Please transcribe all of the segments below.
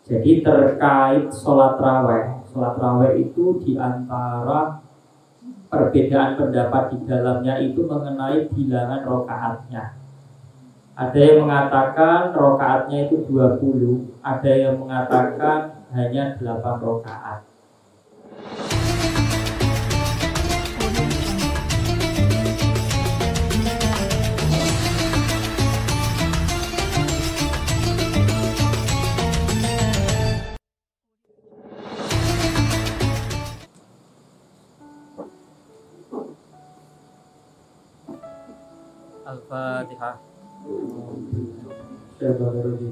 Jadi terkait sholat raweh itu diantara perbedaan pendapat di dalamnya itu mengenai bilangan rokaatnya. Ada yang mengatakan rokaatnya itu 20, ada yang mengatakan hanya 8 rokaat. Al-Fatihah.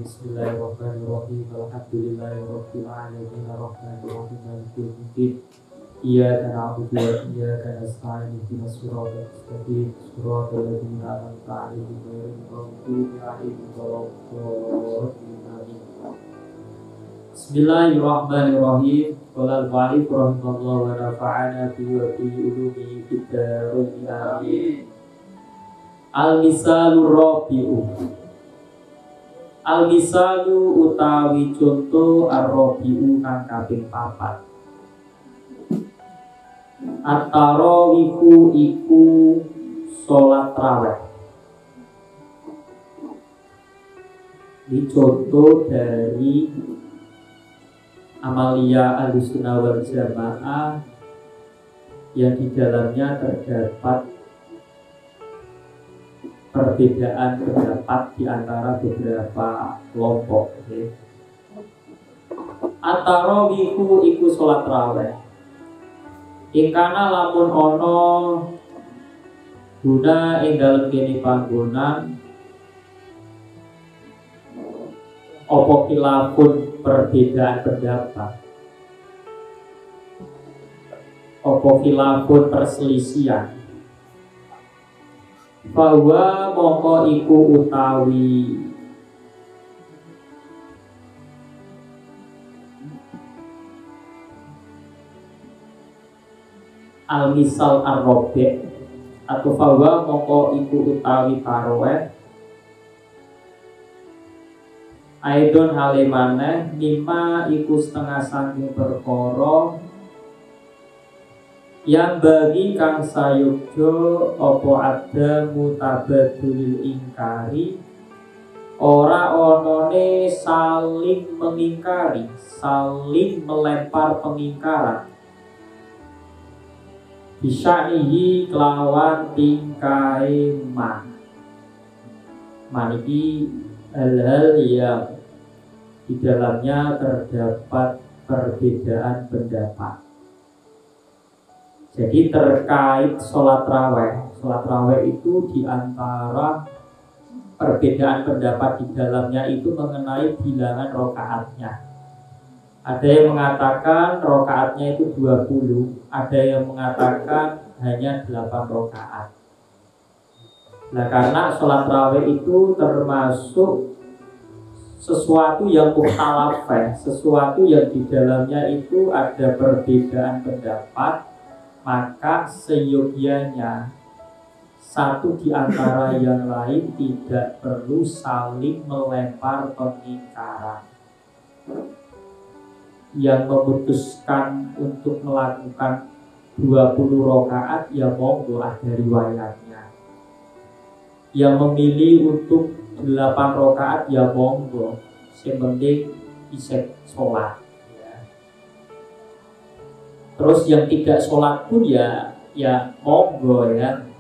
Bismillahirrahmanirrahim. Alhamdulillahirabbil alamin arrahmanir rahim maliki yaumiddin. Iyyaka na'budu wa iyyaka nasta'in ihdinas siratal mustaqim siratal ladzina an'amta 'alaihim ghairil maghdubi 'alaihim waladdallin. Bismillahirrahmanirrahim. Qala al-mu'allif rahimahullah wa nafa'ana bi wa bi ulumihi fid dharain amin. Al-misalur rabi'u. Al-misalu utawi conto ar-rabi'u kang kaping 4. At-tarawihu iku salat raweh. Dicontoh dari amalia Ahlussunnah wal Jamaah yang di dalamnya terdapat perbedaan pendapat di antara beberapa kelompok. At-tarawihu iku salat raweh. Ingkana lamun ono guna ing dalem kene panggonan apa khilafun perbedaan pendapat, apa khilafun perselisihan, bahwa mongko iku utawi al-misal ar-rabi' atau bahwa mongko iku utawi taraweh aidon halimane lima iku setengah saking perkara yang bagi kang sayukjo opo ada mutabadulil ingkari ora onone saling mengingkari, saling melempar pengingkaran bisya'nihi kelawan tingkai maniki hal-hal yang di dalamnya terdapat perbedaan pendapat. Jadi terkait sholat raweh itu diantara perbedaan pendapat di dalamnya itu mengenai bilangan rokaatnya. Ada yang mengatakan rokaatnya itu 20, ada yang mengatakan hanya 8 rokaat. Nah, karena sholat raweh itu termasuk sesuatu yang mukhtalaf, sesuatu yang di dalamnya itu ada perbedaan pendapat, maka seyogyanya satu di antara yang lain tidak perlu saling melempar pengingkaran. Yang memutuskan untuk melakukan 20 rakaat ya monggo ada riwayatnya. Yang memilih untuk 8 rakaat ya monggo, yang penting bisa sholat. Terus yang tidak sholat pun ya monggo ya.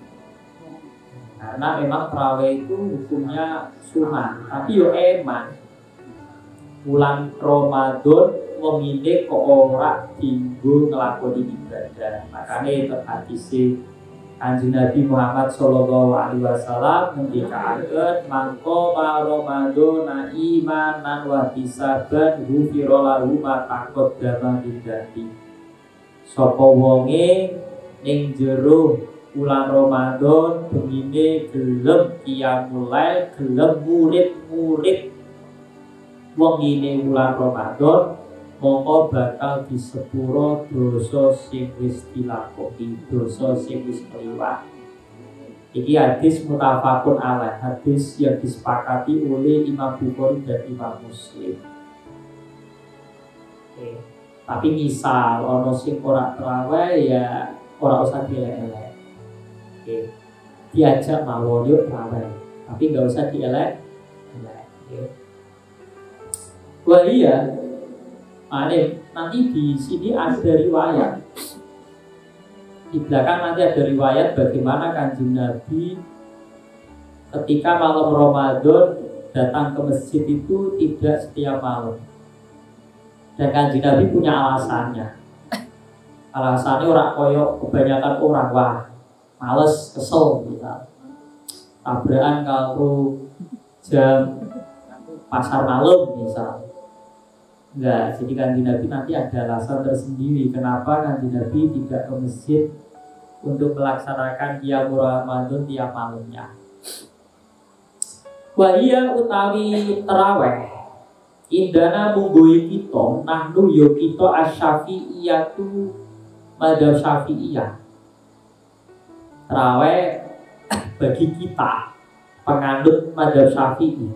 Karena memang tarawih itu hukumnya sunah, tapi yo eman. Bulan Ramadan memilih kok ora tinggu ngelakoni ibadah. Makanya terhadisi Kanjeng Nabi Muhammad Sallallahu Alaihi Wasallam ngendikaken mangko Ramadan imanan wa hisaban ghufira lahu ma taqaddama min dzambi. Sapa wonge ning jero bulan Ramadan bengine gelem qiyamul lail, gelem murid-murid wong ini bulan Ramadan mongko bakal disepuro dosa sing wis dilakoni, dosa sing wis kliwat. Iki hadis muttafaqun alaih, hadis yang disepakati oleh Imam Bukhari dan Imam Muslim. Oke. Tapi misal ono sing ora terawih ya ora usah dielek-elek. Oke. Diajak mawon yuk terawih, tapi nggak usah dielek-elek. Oke. Wah iya, nanti di sini ada riwayat. Di belakang nanti ada riwayat bagaimana Kanjeng Nabi ketika malam Ramadan datang ke masjid itu tidak setiap malam. Dan Kanjeng Nabi punya alasannya. Alasannya orang koyok kebanyakan orang, wah males, kesel misal. Tabrakan kalau jam pasar malam misal. Enggak, jadi Kanjeng Nabi nanti ada alasan tersendiri kenapa Kanjeng Nabi tidak ke masjid untuk melaksanakan qiyamul Ramadan tiap malamnya. Wahia utawi terawih indana munggui kita nahnu yo kita asy-syafi'iyatu madzhab syafi'iyah. Terawih bagi kita penganut madzhab syafi'i.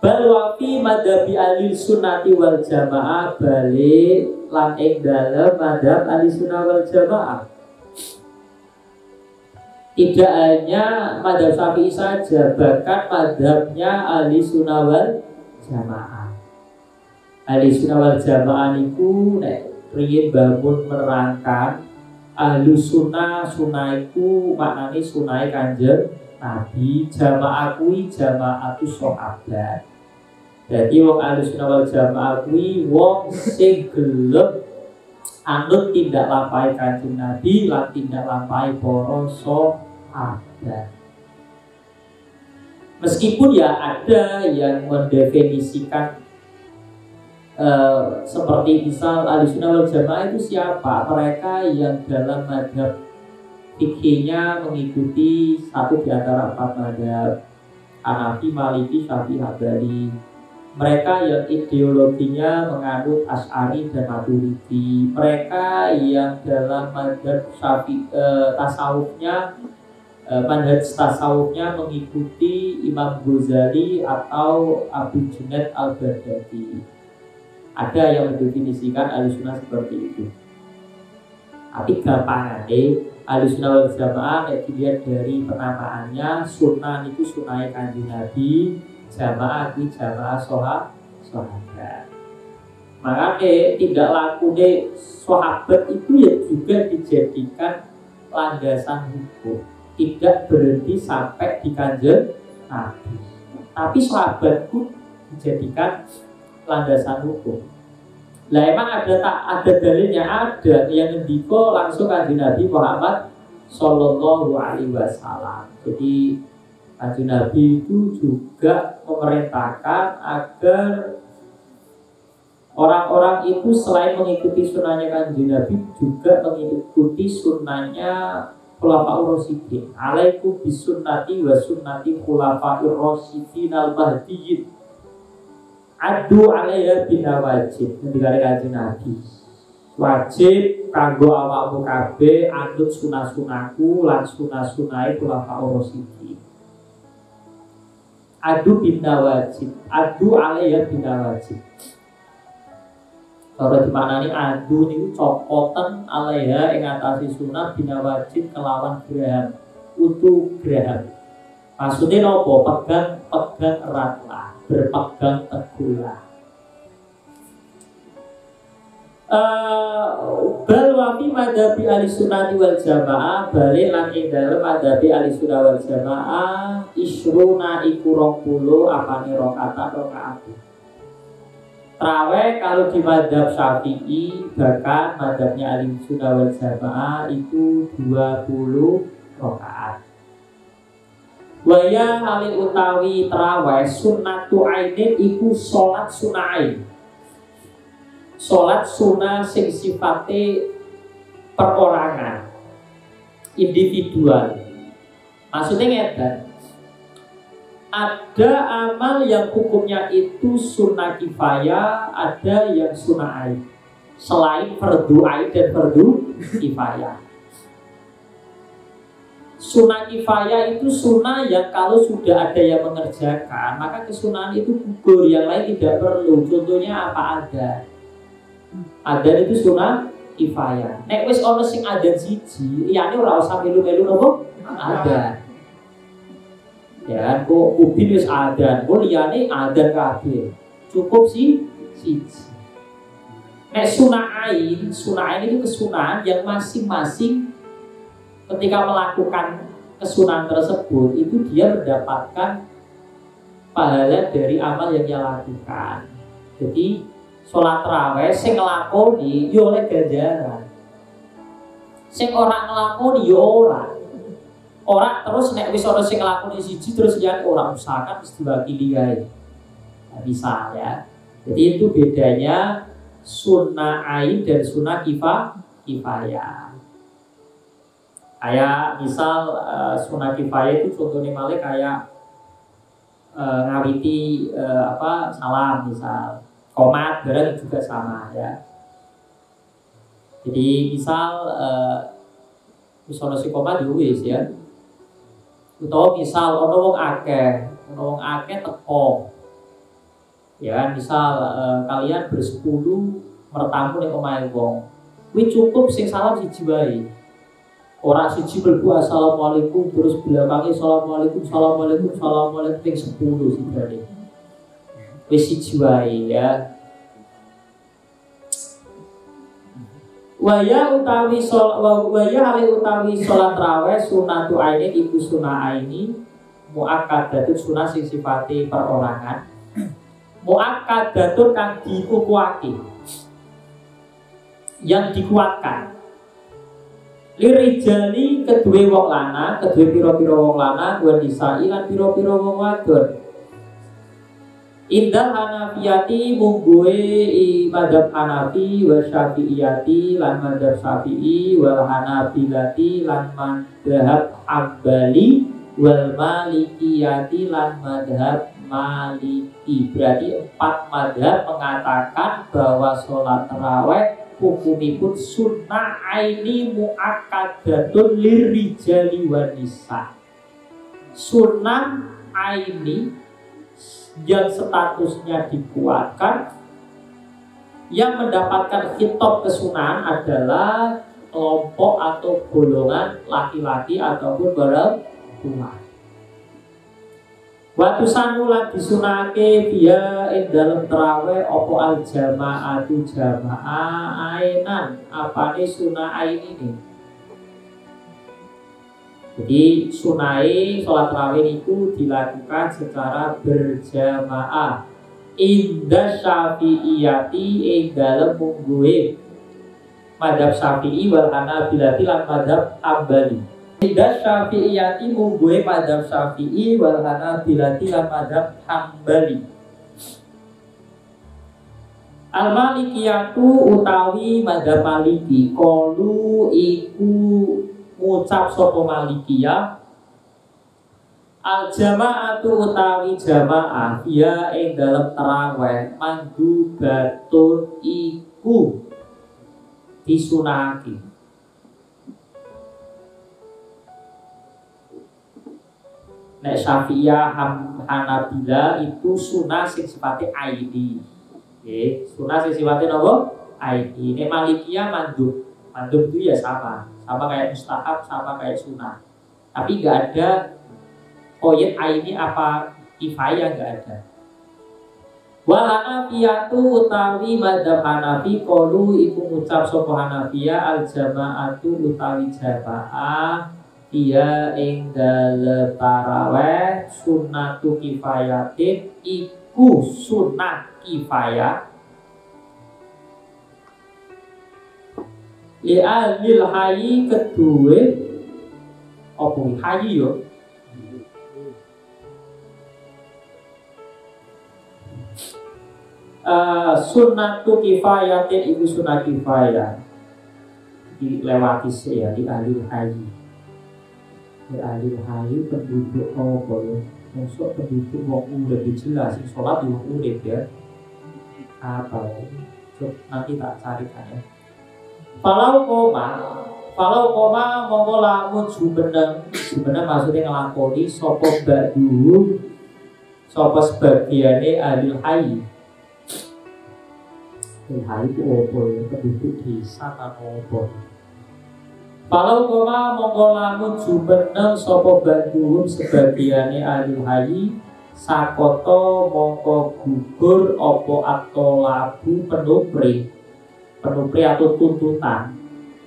Bal wa fi madzhabi ahli sunnati wal jamaah balik lan ing dalem madzhab ahli sunnah wal jamaah. Tidak hanya madzhab Syafi'i saja, bahkan madzhabnya ahli sunnah wal jamaah. Ahli sunnah wal jamaah niku nek riyen bangun menerangkan ahli sunnah iku maknane sunnahe Kanjeng Nabi, jamaah kuwi jamaatus sahabat. Jadi wong ahli sunnah wal jamaah kuwi wong sing gelem anut tindak lampahe Kanjeng Nabi lan tindak lampahe para sahabat. Meskipun ya ada yang mendefinisikan seperti misal ahli sunnah wal jamaah itu siapa? Mereka yang dalam madhab fikihnya mengikuti satu di antara 4 madhab, Hanafi, Maliki, Syafi'i, Hambali. Mereka yang ideologinya menganut Asy'ari dan Maturidi. Mereka yang dalam madhab tasawufnya manhaj tasawufnya mengikuti Imam Ghazali atau Abu Junaid al-Baghdadi. Ada yang mendefinisikan ahlussunnah seperti itu. Tapi gampangane ahlussunnah wal jamaah dilihat dari penamaannya, sunnah itu sunnah Kanjeng Nabi, jamaah itu jamaah sahabat. Makanya tidak lakune sahabat itu ya juga dijadikan landasan hukum. Tidak berhenti sampai di Kanjeng Nabi, tapi sahabatku dijadikan landasan hukum. Lah emang ada dalilnya, ada yang ngendiko langsung Kanjeng Nabi Muhammad Sallallahu Alaihi Wasallam. Jadi Kanjeng Nabi itu juga memerintahkan agar orang-orang itu selain mengikuti sunnahnya Kanjeng Nabi juga mengikuti sunnahnya Khulafaur Rasyidin. Alaikum bisunnati wa sunnati khulafaur rasyidin al-mahdiyyin. Adu alaiha binawajib. Ngendikane Kanjeng Nabi. Wajib kanggo awakmu kabeh anut sunah-sunahku lan sunah-sunahe khulafaur rasyidin. Adu binawajib. Adu alaiha binawajib. Kalau dimaknani adu niku copoten alaiha ing atase sunah binawajib kelawan graham, utuh graham. Maksudnya nopo? Pegang eratlah, berpegang teguhlah. Bal wa fi madhabi ahli sunnati wal jamaah balik lan ing dalem madhabi ahli sunnah wal jamaah isruna iku 20 apane rakaat. Terawih kalau di madhab Syafi'i bahkan madhabnya ahli sunnah wal jamaah itu 20 rakaat. Waya halil utawi terawih sunnatu ainin iku sholat sunnah ain. Sholat sunnah sing sifate perorangan, individual. Maksudnya ngeten. Ada amal yang hukumnya itu sunnah kifayah, ada yang sunnah ain. Selain fardu ain dan fardu kifayah. Sunnah kifayah itu sunnah yang kalau sudah ada yang mengerjakan, maka kesunahan itu gugur, yang lain tidak perlu. Contohnya apa ada? Adzan itu sunah kifayah. Nek wis ana sing adzan siji, liyane ora usah melu-melu napa? Adzan. Ya, kok ubin wis adzan, kok liyane adzan kabeh. Cukup sih siji. Nek sunah ain itu kesunahan yang masing-masing ketika melakukan kesunahan tersebut itu dia mendapatkan pahala dari amal yang dia lakukan. Jadi sholat tarawih sing nglakoni yo oleh ganjaran. Sing ora nglakoni yo ora. Ora terus nek wis ora sing nglakoni siji terus yang ora usahakan mesti dibagi liya. Nah, bisa ya. Jadi itu bedanya sunnah ain dan sunnah kifayah. Kayak misal sunnah kifayah itu contohnya malah kayak ngawiti salam misal, qomat barang juga sama ya. Jadi misal misalnya si qomat wis ya. Utawa misal ono wong akeh teko. Ya, misal kalian bersepuluh mertamu ning omahe wong. Kuwi cukup sing salam siji wae. Ora siji mlebu assalamualaikum terus belakange assalamualaikum ping 10 sibane. Wis siji wae ya. Waya utawi salat raweh sunatu aini iku sunah aini muakkadatun sunah sing sifate perorangan. Muakkadatun kang dikukuhake, yang dikuatkan. Lirijali kedue wong lanang, kedue pira-pira wong lanang, wa nisai lan pira-pira wong wadon. Indal Hanafiyati mungguhe madhab Hanafi wa Syafi'iyati lan madhab Syafi'i wal Hanabilati lan madhab Hambali wal Malikiyati lan madhab Maliki. Berarti 4 madhab mengatakan bahwa sholat tarawih hukumipun sunnah aini muakkadatun lirijali wa nisa. Sunnah aini yang statusnya dikuatkan, yang mendapatkan khitab kesunahan adalah kelompok atau golongan laki-laki ataupun perempuan. Waktu sanulan disunake dia dalam terawih opo al jamaatu jamaah ainan. Apa nih sunah ain ini? Jadi sunai sholat tarawih itu dilakukan secara berjamaah. Indah Syafi'iyati dalam mungguhe madhab Syafi'i wal Hanabilati lan madhab Hambali. Indah Syafi'iyati mungguhe madhab Syafi'i wal Hanabilati lan madhab Hambali. Al-Malikiyatu utawi madhab Maliki qalu iku ngucap sapa Malikiyah al jama'atu utawi jamaah ya ing dalem tarawih mandubatun iku disunahake. Nek Syafi'iyah Hanabila itu sunah sing sifate aini. Nggih, sunah sing sifate napa? Aini. Nek Malikiyah mandub. Mandub itu ya sama kayak mustahab, sama kayak sunnah. Tapi nggak ada koyet aini apa kifayah, nggak ada. Wal Hanafiyatu utawi madhab Hanafi qalu iku ngucap sapa Hanafiyah al jama'atu utawi jamaah iya ing dalem tarawih sunnatu kifayatin iku sunnah kifayah li alil hayi kedue opo hayi yo sunnatu kifayatin iku sunnah kifayah dilewati ya di alil hayi. Di alil hayi penduduk opo yo masuk penduduk wong urip jelas sing salat yo urip ya apa ya nanti tak carikan ya. Falau koma mongko lamun jumeneng maksudnya ngelakoni sopo ba'du sopo sebagiane alil hayy Ilhai itu opo ya, penduduk desa kan opo. Kalau koma mongko lamun jumeneng sapa banduhum sebagiane alilhai sakoto mongko gugur opo atau labu penupri atau tuntutan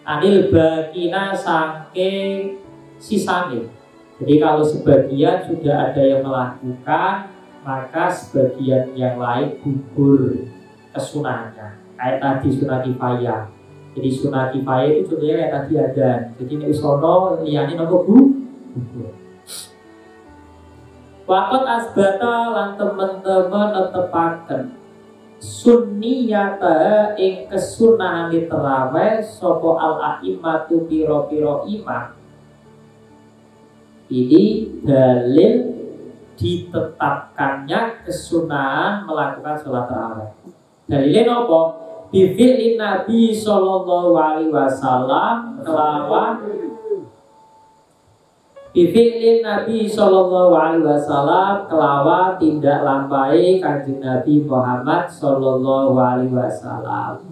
anil bakina saking sisane. Jadi kalau sebagian sudah ada yang melakukan, maka sebagian yang lain gugur kesunahnya. Kayak tadi sunah kifayah. Jadi sunah kifayah itu contohnya kayak tadi adzan. Jadi nek isono liyane nopo gugur. Waqat asbata lan teman-teman netepaken sunniyata ing kesunahane tarawih sapa al-a'immatu pira-pira imam. Ini dalil ditetapkannya kesunahan melakukan sholat tarawih. Dalilnya apa? Bifi'lin Nabi sallallahu alaihi wasallam kelawan Bifi'lin Nabi sallallahu alaihi wasallam kelawan tindak lampai Kanjeng Nabi Muhammad sallallahu alaihi wasallam.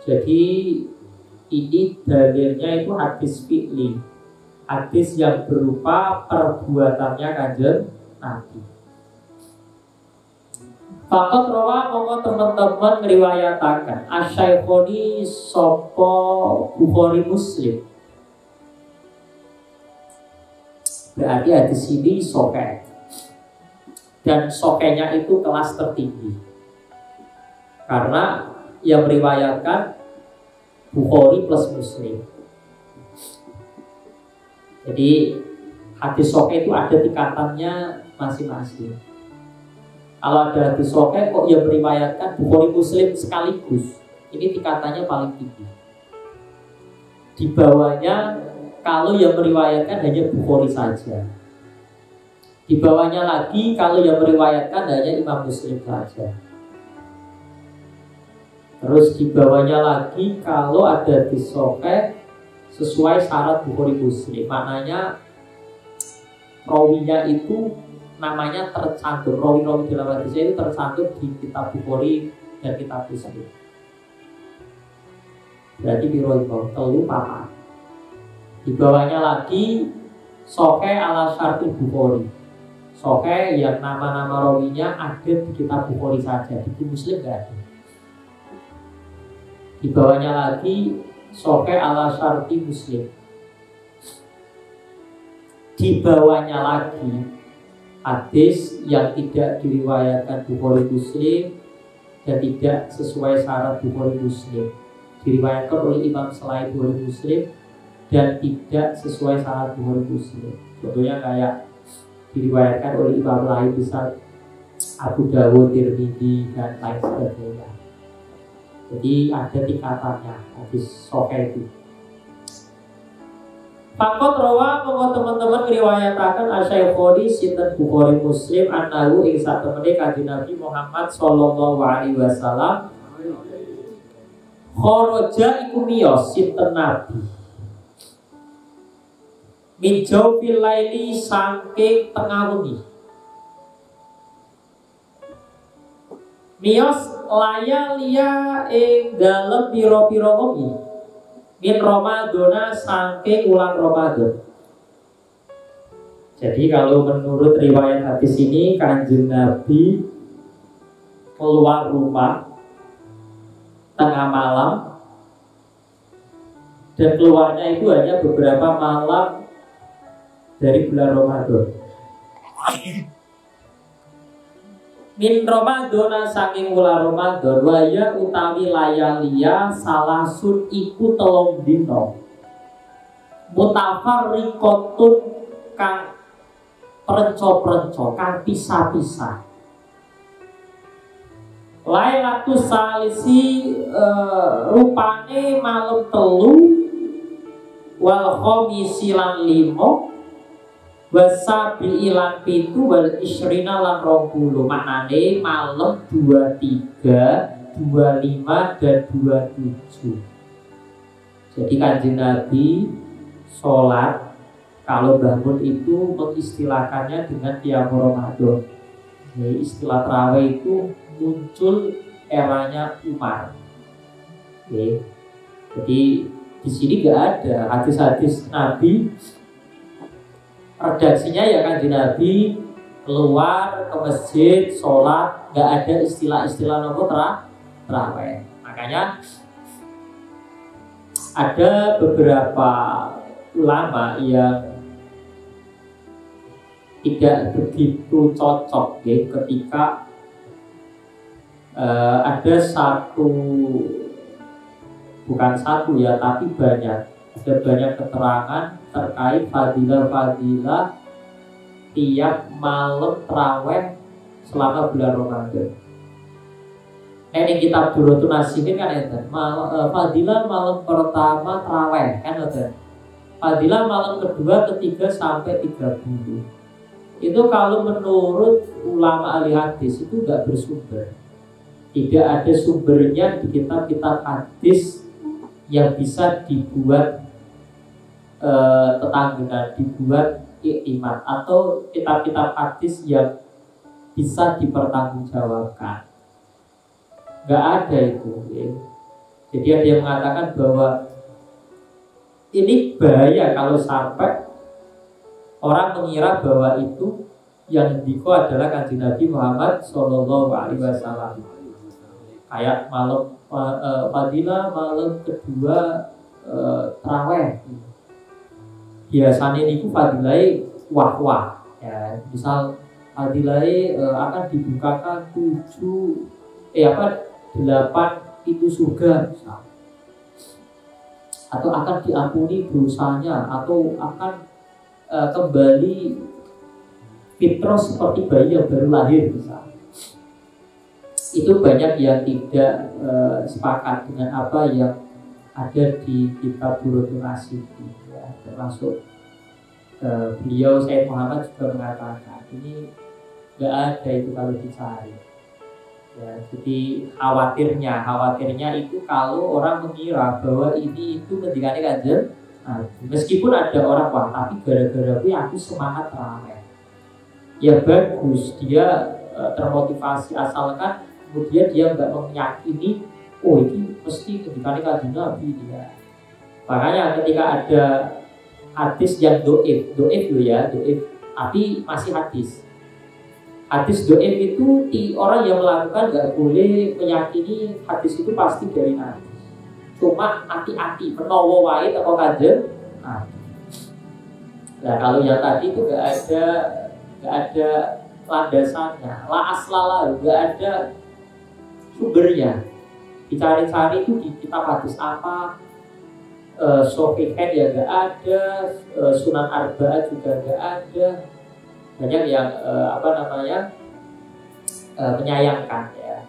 Jadi ini dalilnya itu hadis fi'li, hadis yang berupa perbuatannya Kanjeng Nabi. Fakat rawa mongko teman-teman ngriwayataken Asy-Syaikhoni sapa Bukhari Muslim. Berarti hadis ini sokeh. Dan sokehnya itu kelas tertinggi. Karena yang meriwayatkan Bukhari plus Muslim. Jadi hadis sokeh itu ada tingkatannya masing-masing. Kalau ada hadis sokeh kok yang meriwayatkan Bukhari Muslim sekaligus, ini tingkatannya paling tinggi. Di bawahnya kalau yang meriwayatkan hanya Bukhari saja. Di bawahnya lagi kalau yang meriwayatkan hanya Imam Muslim saja. Terus di bawahnya lagi kalau ada hadis sokeh sesuai syarat Bukhari Muslim, maknanya rawinya itu namanya tercantum, rawi-rawi dalam hadisnya itu tercantum di kitab Bukhari dan kitab Muslim. Berarti biro telu papat. Di bawahnya lagi sokeh ala syarti Bukhari, sokeh yang nama-nama rawinya ada di kitab Bukhari saja, di Muslim nggak ada. Di bawahnya lagi sokeh ala syarti Muslim. Di bawahnya lagi hadis yang tidak diriwayatkan Bukhari Muslim dan tidak sesuai syarat Bukhari Muslim, diriwayatkan oleh imam selain Bukhari Muslim dan tidak sesuai syarat Bukhari Muslim. Contohnya kayak diriwayatkan oleh imam lain, bisa Abu Dawud, Tirmidzi dan lain sebagainya. Jadi ada tingkatannya hadis sahih itu. Fakot rawa monggo teman-teman riwayataken Asy-Syaikhoni sinten Bukhari Muslim annahu ing satemene Kanjeng Nabi Muhammad sallallahu alaihi wasallam kharaja iku miyos sinten Nabi min jawfil laili saking tengah wengi. Miyos layalia ing dalem pira-pira wengi min Ramadana saking ulang Ramadan. Jadi kalau menurut riwayat hadis ini Kanjeng Nabi keluar rumah tengah malam dan keluarnya itu hanya beberapa malam dari bulan Ramadan. Min Ramadana saking wulan Ramadan waya utawi layalia salasun iku telung dina mutafarriqatun kang perenco-perenco kang pisah-pisah. Lailatul salisi rupane malam telu wal khamisi lan limo wasabi ilan pitu wal isrina lan 20. Maknane malam 23, 25 dan 27. Jadi Kanjeng Nabi sholat kalau bangun itu mengistilahkannya dengan qiyamul Ramadan. Jadi istilah tarawih itu muncul eranya Umar. Oke. Jadi di sini nggak ada hadis-hadis Nabi, redaksinya ya kan di Nabi keluar ke masjid, sholat, nggak ada istilah-istilah nopo terawih. Makanya ada beberapa ulama yang tidak begitu cocok ya, ketika ada bukan satu ya, tapi ada banyak keterangan terkait fadilah-fadilah tiap malam tarawih selama bulan Ramadan. Ini kitab Durratun Nasihin kan itu fadilah malam pertama tarawih kan itu. Fadilah malam kedua, ketiga sampai 30. Itu kalau menurut ulama ahli hadis itu nggak bersumber. Tidak ada sumbernya di kitab-kitab hadis yang bisa dibuat tetanggenan, dibuat iktimat, atau kitab-kitab hadis yang bisa dipertanggungjawabkan. Nggak ada itu ya. Jadi ada yang mengatakan bahwa ini bahaya kalau sampai orang mengira bahwa itu yang diko adalah kanjeng Nabi Muhammad Shallallahu Alaihi Wasallam. Kayak malam fadilah malam kedua tarawih. Biasanya itu fadilai wah ya. Misal fadilai akan dibukakan 8 pintu surga misal. Atau akan diampuni dosanya, atau akan kembali fitrah seperti bayi yang baru lahir misalnya. Itu banyak yang tidak sepakat dengan apa yang ada di kitab Durratun Nasihin ya. Termasuk beliau Sayyid Muhammad juga mengatakan ini nggak ada itu kalau dicari ya. Jadi khawatirnya itu kalau orang mengira bahwa ini itu ngendikane kanjeng. Nah, meskipun ada orang wah tapi gara-gara itu aku semangat tarawih. Ya bagus, dia termotivasi, asalkan kemudian dia nggak meyakini oh ini mesti ketika kanjeng Nabi dia. Makanya ketika ada hadis yang doif loh ya, doif, tapi masih hadis. Hadis doif itu orang yang melakukan nggak boleh meyakini hadis itu pasti dari Nabi. Cuma hati-hati menawa wae teko kanjeng. Nah, kalau yang tadi itu nggak ada landasannya, la aslala, nggak ada sumbernya. Dicari-cari itu di kitab hadis apa, Sofihen ya nggak ada, Sunan Arba'ah juga nggak ada. Banyak yang menyayangkan ya.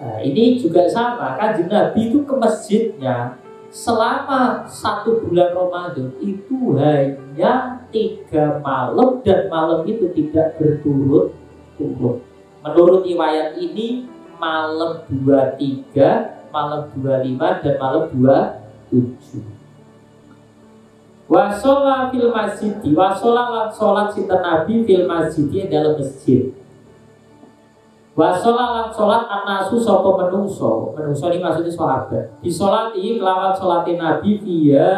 Nah, ini juga sama, kanjeng Nabi itu ke masjidnya selama 1 bulan Ramadan itu hanya 3 malam, dan malam itu tidak berturut-turut. Menurut riwayat ini malam 23, malam 25, dan malam 27. Wasola fil masjid, wasola sholat sinten Nabi fil masjid, dalam masjid. Wasolat sholat an-nasu sopo menungso ini maksudnya sahabat. Disolati kelawan sholatin Nabi via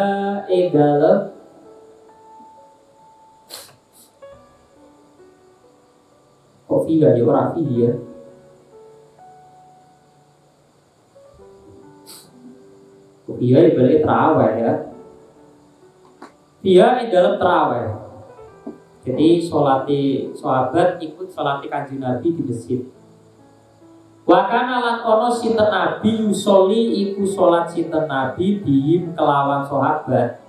dalam kok via dia orang via. Kok via ibaratnya terawih ya. Via dalam terawih. Jadi sholati sahabat ikut sholati kanjeng Nabi di masjid. Wakana lan ono sinten Nabi yusoli iku sholat sinten Nabi bihim kelawan sahabat.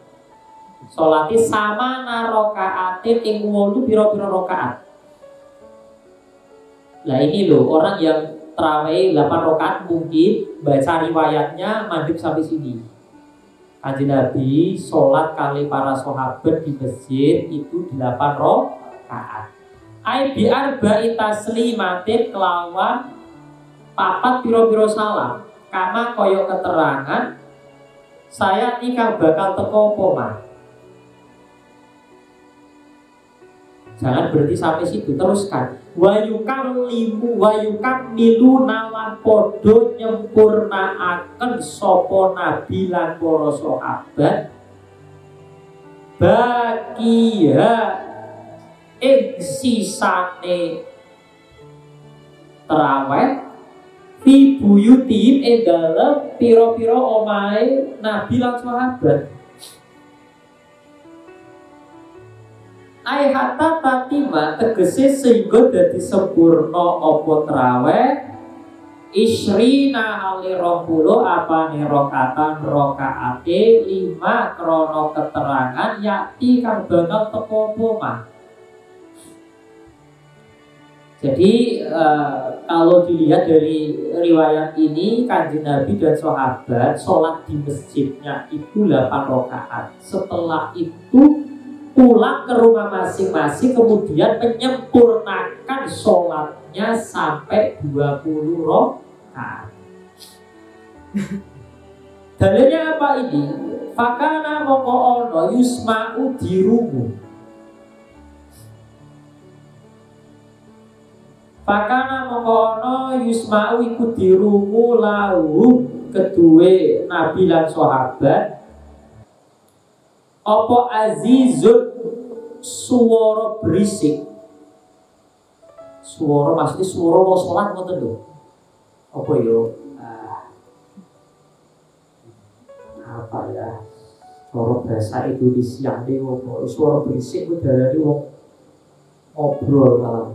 Sholati sama narokaatin ing 8 pira-pira rakaat. Nah ini loh orang yang terawih 8 rakaat mungkin baca riwayatnya mandek sampai sini. Kanjeng Nabi sholat kali para sahabat di masjid itu 8 rakaat. Ai bi arba'i taslimatin kelawan 4 piro-piro salam. Karena koyo keterangan saya nikah bakal teko apa mah. Jangan berhenti sampai situ, teruskan. Wayukan milu nalan podo nyempurnaaken sopo nabi lan para sahabat bakia ing sisane traweh fi buyutihim ing dalem pira-pira omahe nabi lan sahabat. Ai hatta tatima tegese sehingga dadi sempurna apa traweh isrina hali 20 apane rakaate 5 krana keterangan yakti kang bakal teko apa. Jadi kalau dilihat dari riwayat ini, Kanjeng Nabi dan sahabat sholat di masjidnya itu 8 rakaat. Setelah itu pulang ke rumah masing-masing, kemudian menyempurnakan sholatnya sampai 20 rakaat. Dalilnya apa ini? Fakana moko ono yusma'u dirungu. Fakana moko ono yusma'u iku dirungu lahu kedue nabi lan sahabat apa azizun suara berisik. Suara maksudnya suara mau sholat ngoten lho. Apa yo? Apa ya? Suara bahasa Indonesia nih wong suara berisik ku darani wong ngobrol malah.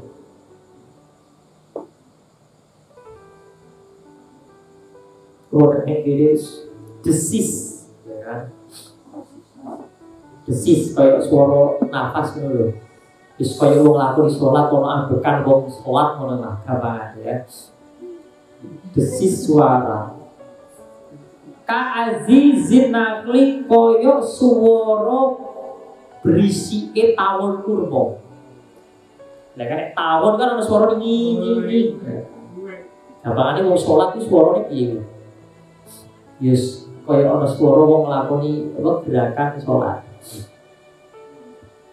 Word English desis, ya kan? Desis kayak suara nafas gitu loh. Is kayak wong lakoni sholat, ono ambekan wong sholat ngono lah gampangan ya. Desis suara. Ka azizin nakli koyo suara berisike tawon kurma. Lah kan tawon kan ono suara nging. Gampangane wong sholat itu suarane piye? Yes, koyo ono suara wong nglakoni gerakan sholat.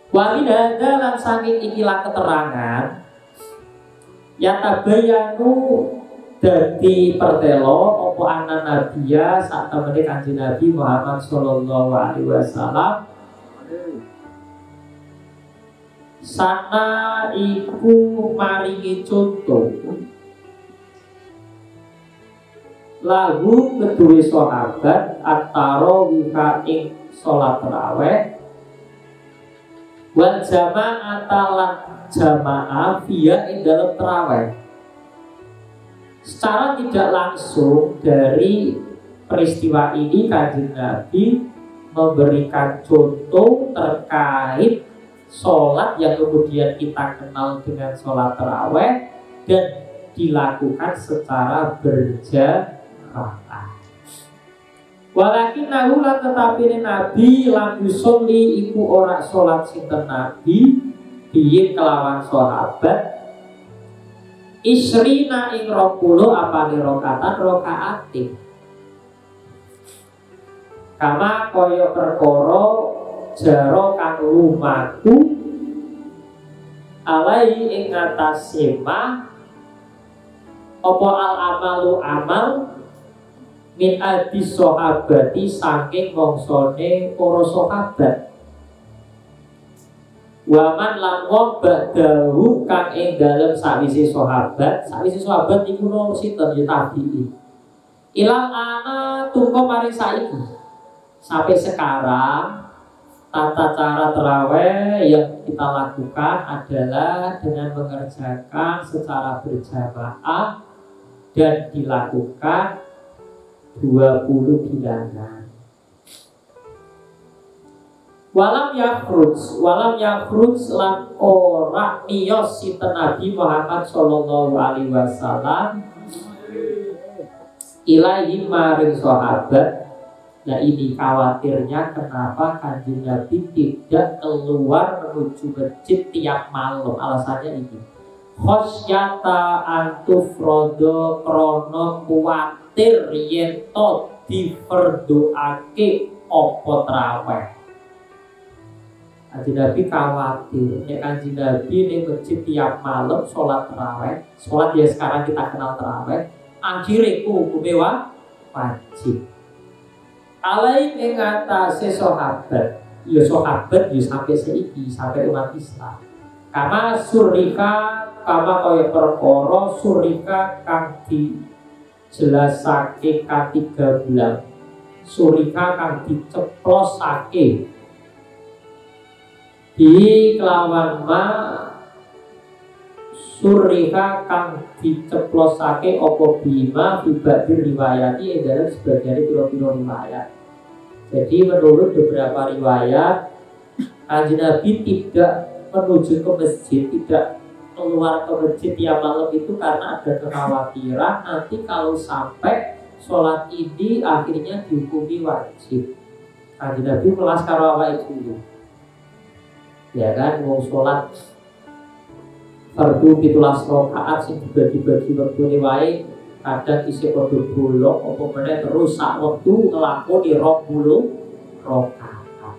Wa min hadza lan saking ikilah keterangan ya tabayanu dadi pertelo apa ana nabiya sak temene Kanjeng Nabi Muhammad sallallahu alaihi wasallam sana iku maringi contoh lagu kedua sahabat antara wika ing sholat tarawih wal jamaah talan jamaah via ing dalam tarawih. Secara tidak langsung dari peristiwa ini Kanjeng Nabi memberikan contoh terkait sholat yang kemudian kita kenal dengan sholat tarawih dan dilakukan secara berjamaah. Walakin nahulah tetapi Nabi lam yusolli iku ora sholat sinten Nabi biye kelawan sahabat isrina ing 20 apane rakaate kama koyo perkara jaro kang lumaku alai ing atase mah apa al amalu amal min adi sahabati saking mongsone para sahabat waman lan wong ba'dahu kang ing dalem sawise sahabat niku no sinten ya tabi'i ilang ana tungko mari saiki sampai sekarang tata cara tarawih yang kita lakukan adalah dengan mengerjakan secara berjamaah dan dilakukan 20 bilangan. Walam yakhruj lan ora miyos sinten Nabi Muhammad sallallahu alaihi wasallam ilaihi maring sahabat. Nah ini khawatirnya kenapa Kanjeng Nabi tidak keluar menuju masjid tiap malam. Alasannya ini khosyata antufrodo krono kuatir yento diperdoake opo traweh. Kanjeng Nabi khawatir, nek Kanjeng Nabi ning masjid tiap malam sholat tarawih, sholat ya sekarang kita kenal tarawih, akhirnya hukumnya wajib. Alai ing atase sahabat, ya sahabat ya sampai saiki, sampai umat Islam. Kama surika, kama kaya perkara surika kang dijelasake katiga bulan. Surika kang diceplosake di kelawan ma surika kang diceplosake opo bima bibadi riwayati dalam sebagian piro-piro riwayat. Jadi menurut beberapa riwayat Kanjeng Nabi tidak menuju ke masjid, tidak keluar ke masjid tiap malam itu karena ada kekhawatiran nanti kalau sampai sholat ini akhirnya dihukumi wajib. Kanjeng Nabi melas karo awake dhewe. Ya kan, mau sholat fardu 17 rakaat sing dibagi-bagi wektune wae, kadang isih padha bolong apa meneh terus sak wektu nglakoni 20 rakaat.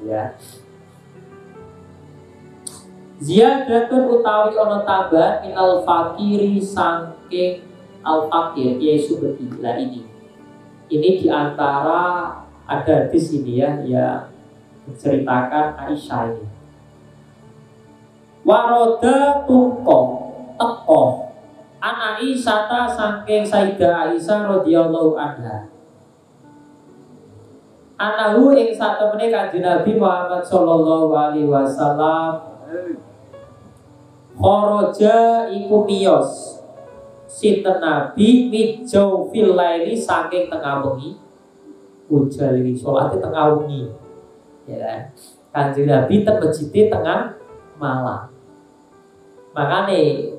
Ya. Ziyadatun utawi ana tambahan minal fakiri saking al fakir yaitu begila ini. Ini diantara ada di sini ya, menceritakan Aisyah ini. Waroda tungko teko an Aisyah saking Sayyidah Aisyah radhiyallahu anha. Anahu ing satemene Kanjeng Nabi Muhammad sallallahu alaihi wasallam kharaja iku miyos sinten Nabi mijau fil laili saking tengah wengi, ujal iki salate tengah wengi. Ya kan? Kanjeng Nabi teng masjid tengah malam. Makane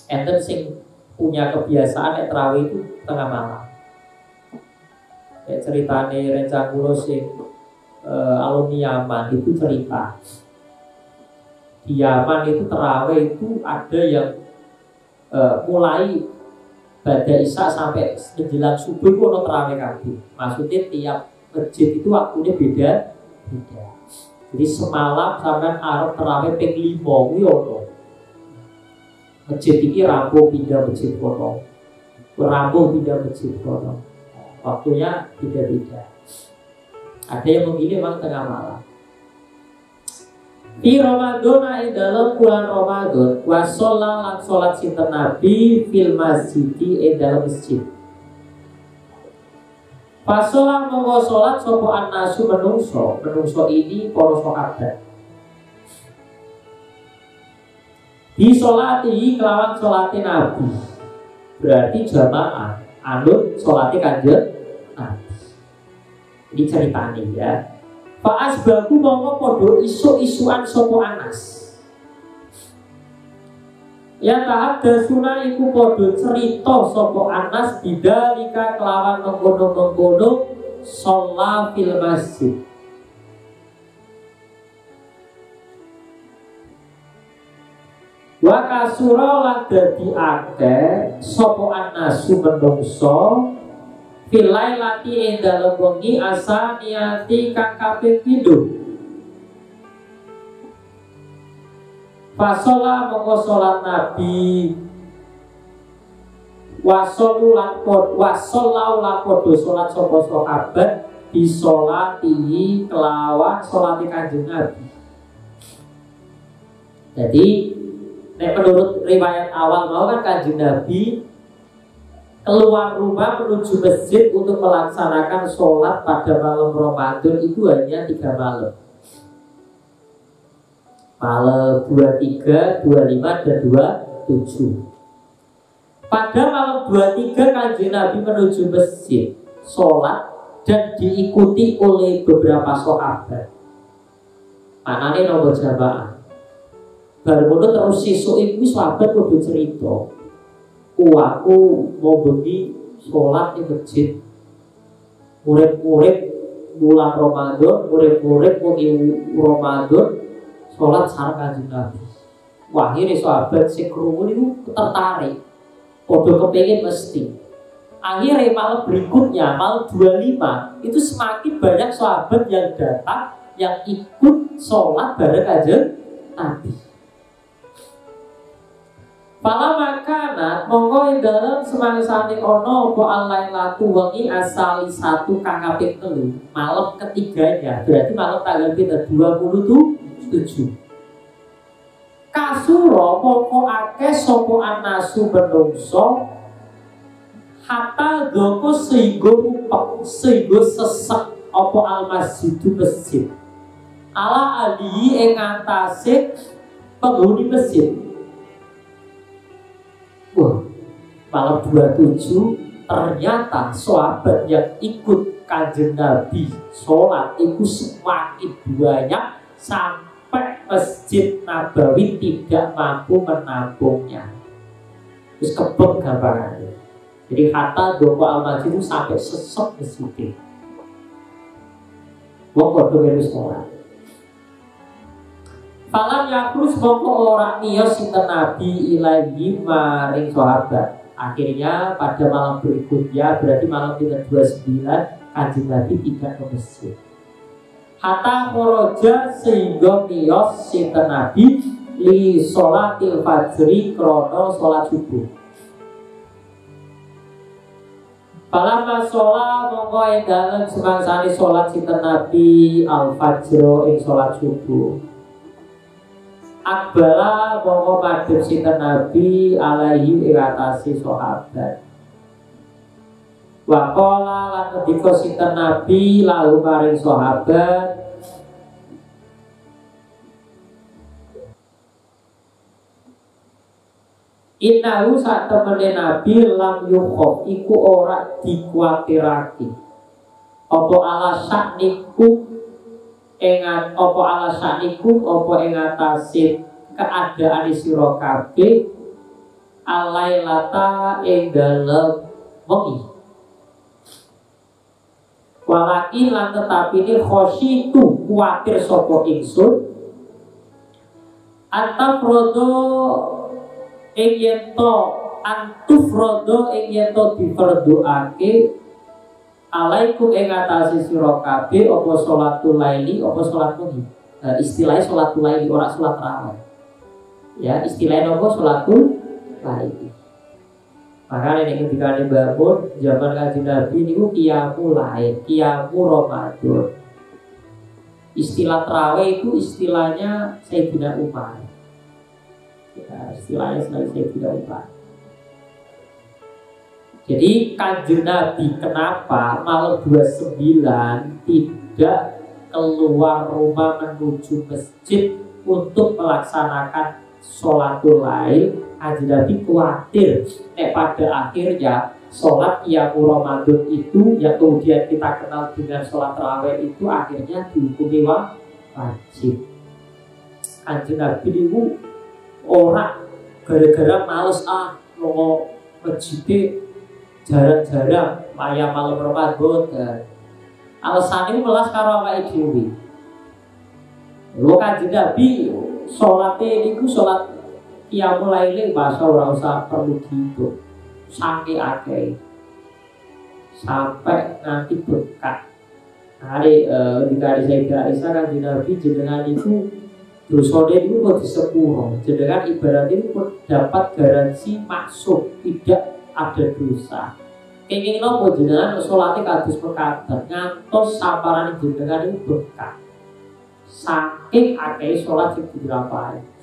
enten sing punya kebiasaan nek tarawih itu tengah malam. Kayak ceritane rencang kula sing alumni Yaman itu cerita. Di Yaman itu tarawih itu ada yang mulai pada isya sampai menjelang subuh itu ono tarawih kabeh. Maksudnya tiap masjid itu waktunya beda. Jadi semalam sampean arep tarawih ping 5 kuwi ono. Masjid iki rampung pindah masjid kono. Rampung pindah masjid kono. Waktunya beda-beda. Ada yang memilih memang tengah malam. Di Ramadan dalam bulan Ramadan wasolla lan salat sinten Nabi fil masjidi dalam masjid. Fasolah monggo salat sapa annasu menungso ini para sahabat. Di salati kelawan salate Nabi. Berarti jamaah anut salate Kanjeng Nabi. Ini ceritanya ya. Fa'as baku mongko podo isu-isuan sopo Anas. Ya tahap dasuna iku podo cerita sopo Anas bidalika kelawan mengkono-mengkono sholat fil masjid. Wa kasura lan dadi akeh sopo Anasu menungso filai lati ing dalem wengi asaniyati kang kaping 7. Fasola mongko salat Nabi wasollau lan padha salat sapa sahabat disolati kelawan salate Kanjeng Nabi. Jadi nek menurut riwayat awal mau kan Kanjeng Nabi keluar rumah menuju masjid untuk melaksanakan sholat pada malam Ramadan itu hanya 3 malam. Malam 23, 25, dan 27. Pada malam 23 Kanjeng Nabi menuju masjid sholat dan diikuti oleh beberapa sahabat. Manane nomor jamaah. Baru terus sesuk iku sahabat kudu cerita. Aku mau bengi sholat di masjid. Murid-murid bulan Ramadan, murid-murid bengi Ramadan sholat sareng Kanjeng Nabi. Wah, ini sahabat sing krungu niku tertarik. Padha kepengin mesti. Akhirnya malam berikutnya, malam 25, itu semakin banyak sahabat yang datang, yang ikut sholat bareng Kanjeng Nabi. Pala makanan monggo dalam semangsane ono apa alailatu wengi asali 1 kang kaping 3 malam ketiganya, berarti malam tanggal 27. Kasura mongko akeh sapa anasu menungso hatta doko sehingga upek sehingga sesek apa al-masjidu masjid ala alihi ing atase penghuni masjid. Wah, malam 27 ternyata sahabat yang ikut Kanjeng Nabi sholat itu semakin banyak sampai Masjid Nabawi tidak mampu menampungnya. Terus kebek gambarannya. Jadi kata doa al-masjid itu sampai sesek masjid. Wong padha melu sholat. Falam yakrus mongko ora niyos sinten Nabi ilahi maring sahabat. Akhirnya pada malam berikutnya, berarti malam 29, Kanjeng Nabi tidak ke masjid. Hatta khoroja sehingga niyos sinten Nabi li sholatil fajri krono sholat subuh. Palama sholat mongko ing dalem semangsane sholat sinten Nabi al-fajr ing sholat subuh. Akbala mongko madhep sinten Nabi alaihi ing atase sahabat. Wa qala lan ngendika sinten Nabi lalu maring sahabat, innahu sak temene Nabi lam yukhaf iku ora dikuwatirake apa alasan niku engat apa alasan niku apa ing atase keadaan sira kabeh alailata ing dalem wengi. Walakin lan tetapi ini khosyitu kuwatir sapa ingsun antafrodo ing yento antufrodo ing yento diperdoake alaikum ing atase sira kabeh apa sholatul laili apa sholat wengi. Istilahnya sholatul laili ora sholat raweh. Ya, istilahnya apa sholatul laili. Makanya ini ketika dibangun zaman Kanjeng Nabi niku qiyamul lail, qiyamul Ramadan. Istilah tarawih itu istilahnya Sayyidina Umar. Ya, istilahnya Sayyidina Umar. Jadi Kanjeng Nabi kenapa malam 29 tidak keluar rumah menuju masjid untuk melaksanakan sholatul lail? Kanjeng Nabi khawatir pada akhirnya sholat qiyamul Ramadan itu yang kemudian kita kenal dengan sholat tarawih itu akhirnya dihukumi wajib. Kanjeng Nabi itu orang gara-gara males mau masjid jarang-jarang maya malam Ramadan. Alasannya melas karo awake dhewe. Lho Kanjeng Nabi salate niku salat qiyamul lail bahasa ora usah perlu gitu. Saking akeh. Sampai nanti berkat. Hari dikari Sayyidah Aisyah Kanjeng Nabi jenengan itu dosane niku kok disepuro. Jenengan ibarat itu dapat garansi maksud tidak ada dosa. Kenging nopo jenengan salate kados mekaten ngantos saparane jenengan itu berkah. Saking akeh salat sing dirapani.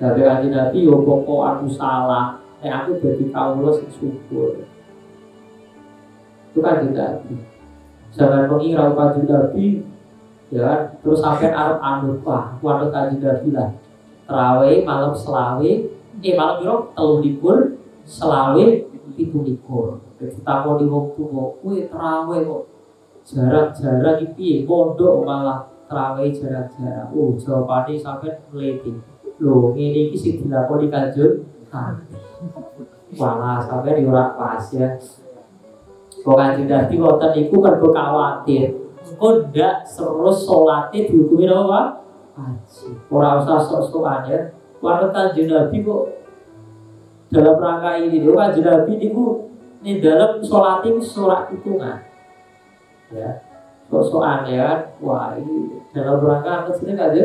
Dari Kanjeng Nabi yo pokok aku salah, aku dadi kawula sing syukur. Itu Kanjeng Nabi. Jangan mengira Kanjeng Nabi ya terus sampai arep anut wah, wanut Kanjeng Nabi lah. Tarawih malam selawe, malam piro 3 selawe 17. Ditakoni wong tuwa, kowe tarawih kok jarang-jarang iki piye? Pondok malah tarawih jarang-jarang. Oh, jawabane sampean mlete. Lho, ngene iki sing dilakoni Kanjeng Nabi. Walah, sampean ora pas ya. Kok Kanjeng Nabi wonten iku mergo kuwatir. Engko ndak terus salate dihukumi apa? Wajib. Ora usah sok-sokan ya. Wanut Kanjeng Nabi kok dalam rangka ini lho Kanjeng Nabi niku ini dalam sholat itu sholat hitungan, ya, soal ya, wah ini dalam rangka kecilnya nggak ada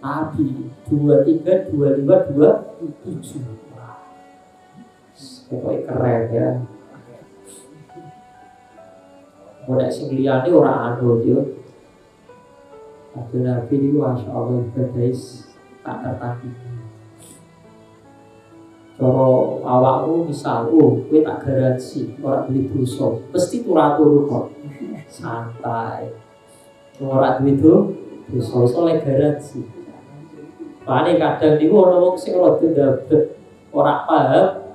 Nabi 23, 25, 27, wah, pokoknya keren ya. Mulai sing liyane ora anu yo. Ada Nabi ini masya Allah guys tak tertati. Kalau awakmu misal, gue tak garansi orang beli dosa, mesti turu kok, santai. Orang itu dosa oleh garansi. Paling kadang nih orang ngomong sih kalau tuh dapet orang paham,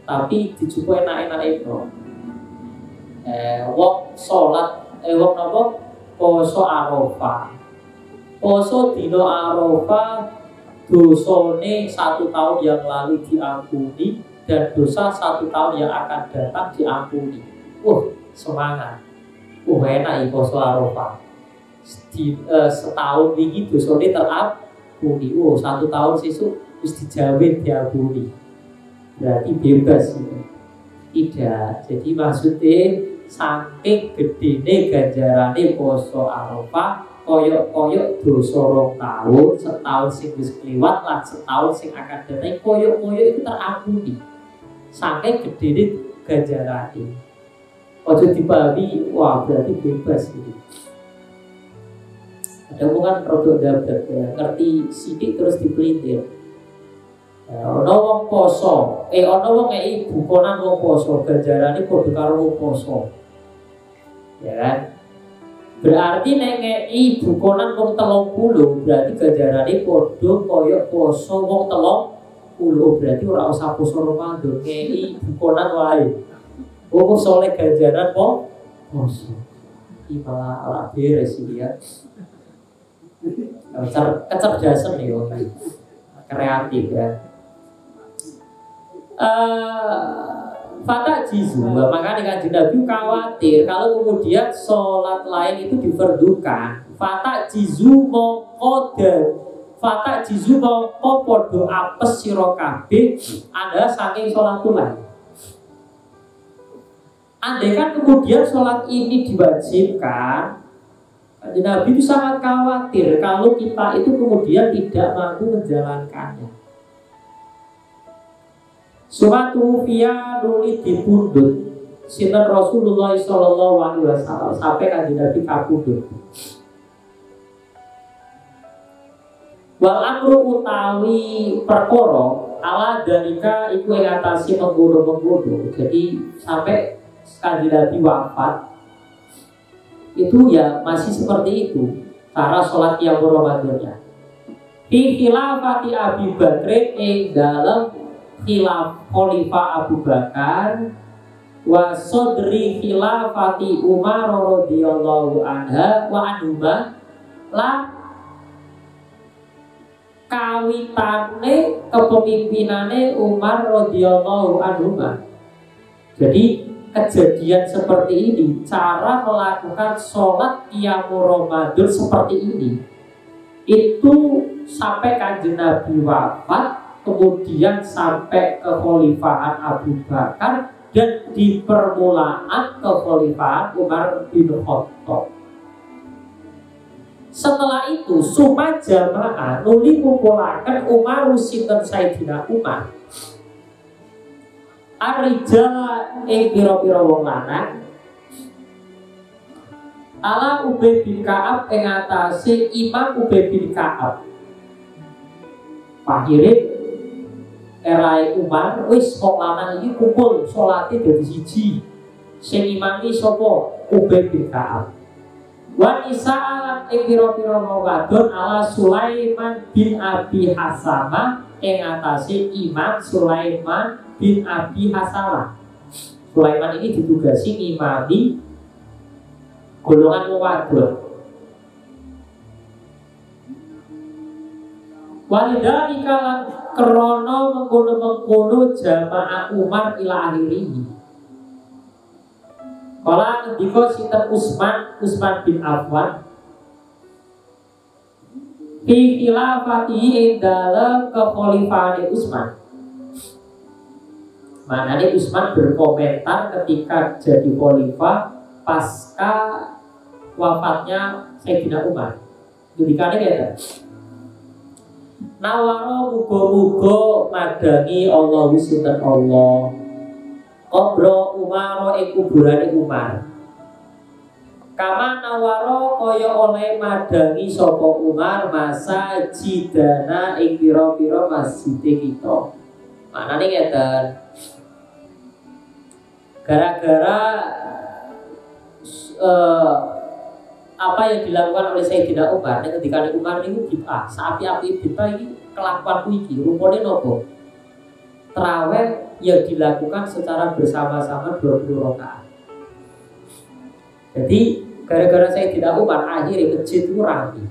tapi dicoba enak-enak itu. Wong sholat, wong nopo poso Arafah, poso dino Arafah. Dosane 1 tahun yang lalu diampuni dan dosa 1 tahun yang akan datang diampuni. Semangat. Enak iki poso Arafah. Setahun iki dosane terampuni. 1 tahun sesuk wis dijamin diampuni. Berarti bebas ini. Tidak. Jadi maksudnya saking gedene ganjarane poso Arafah koyok dosa 2 tahun, setahun sing wis kliwat lan setahun sing akan datang koyok itu terampuni. Saking gedene ganjarane. Ojo dipahami, wah berarti bebas gitu. Ada omongan produk dapat ya, ngerti sidik terus dipelintir. Ono wong poso, ono wong ngeki bukonan wong poso, ganjarane padha karo wong poso. Ya kan? Berarti nek ngeki bukonan wong 30 berarti ganjarane padha kaya poso wong 30, berarti ora usah poso Ramadan, ngeki bukonan wae. Soleh ganjaran poso. Iki malah ora beres iki ya. Kecerdasan ya, kreatif ya. Fata jizu, makanya Kanjeng Nabi khawatir kalau kemudian sholat lain itu difardukan. Fata jizu mongko podo apes sira kabeh ada saking sholat lain. Andai kan kemudian sholat ini diwajibkan, Kanjeng Nabi itu sangat khawatir kalau kita itu kemudian tidak mampu menjalankannya. Suatu via nuli dipundhut sinten Rasulullah sallallahu alaihi wasallam sampai Kanjeng Nabi kapundhut. Wal amru utawi perkara ala dalika iku ing atase mengkono-mengkono. Jadi sampai Kanjeng Nabi wafat itu ya masih seperti itu cara sholat yang Ramadannya. Fi khilafati Abi Bakr ing dalam khilaf Khalifah Abu Bakar wa sodri khilafati Umar radhiyallahu anha wa anhuma la kawitane kepemimpinane Umar radhiyallahu anhuma. Jadi kejadian seperti ini, cara melakukan sholat qiyamul Ramadan seperti ini itu sampai Kanjeng Nabi wafat, kemudian sampai kekhalifahan Abu Bakar dan di permulaan kekhalifahan Umar bin Khattab. Setelah itu suma jamaah nuli kumpulaken Umar sinten Sayyidina Umar ar-rijal pira-pira wong lanang ala Ubay bin Ka'ab ing atase Imam Ubay bin Ka'ab. Akhire era Umar wis wong lanang iki kumpul salate dadi siji. Sing imami sapa? Ubay bin Ka'ab. Wa isa'alat ing pira-pira wadon ala Sulaiman bin Abi Hasamah ing atase Imam Sulaiman bin Abi Hasamah. Sulaiman ini ditugasi ngimami golongan wadon. Walidhalika lan krana mengkono-mengkono jamaah Umar ila akhirih. Kala ngendika sinten Utsman bin Affan fi khilafatihi ing dalem kekhalifahan Utsman. Maknanya Utsman berkomentar ketika jadi khalifah pasca wafatnya Sayyidina Umar. Ketika ini kata nawaro mugo-mugo madangi Allah sinten Allah Qabro Umaro ing kuburane Umar. Kama nawaro kaya oleh madangi sapa Umar masa jidana ing pira-pira masjid kita. Maknane ngeten. Gara-gara apa yang dilakukan oleh Sayyidina Umar ketika Umar itu bid'ah, sapi-api bid'ah ini kelakuan iki rupane nopo? Tarawih yang dilakukan secara bersama-sama 20 rakaat. Jadi gara-gara Sayyidina Umar akhirnya masjid itu rapi.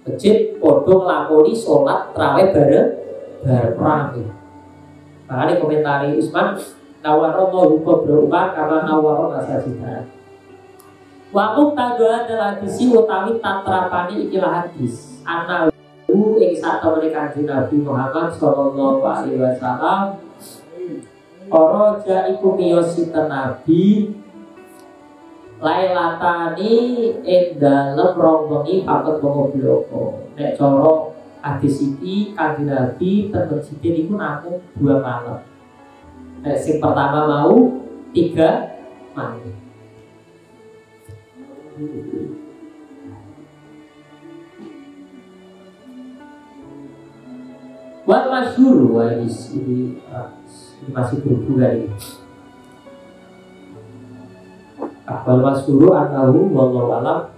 Masjid podo nglakoni sholat tarawih bareng rapi. Makanya komentari Utsman nawaro mau Umar karena nawaro masajidana. Wa muqtadha adalah hadisi utawi tatrapane ikilah hadis. Ana ing satemene Kanjeng Nabi Muhammad sallallahu alaihi wasallam ora iku miyositen Nabi lailatani ing dalem rombengi paket bloko. Nek cara hadis iki Kanjeng Nabi ten masjid niku namung 2 malam. Nek sing pertama mau 3 malam. Wal masyhur wa ini masih berhubungan ini. Wal masyhur anahu wallahu alam.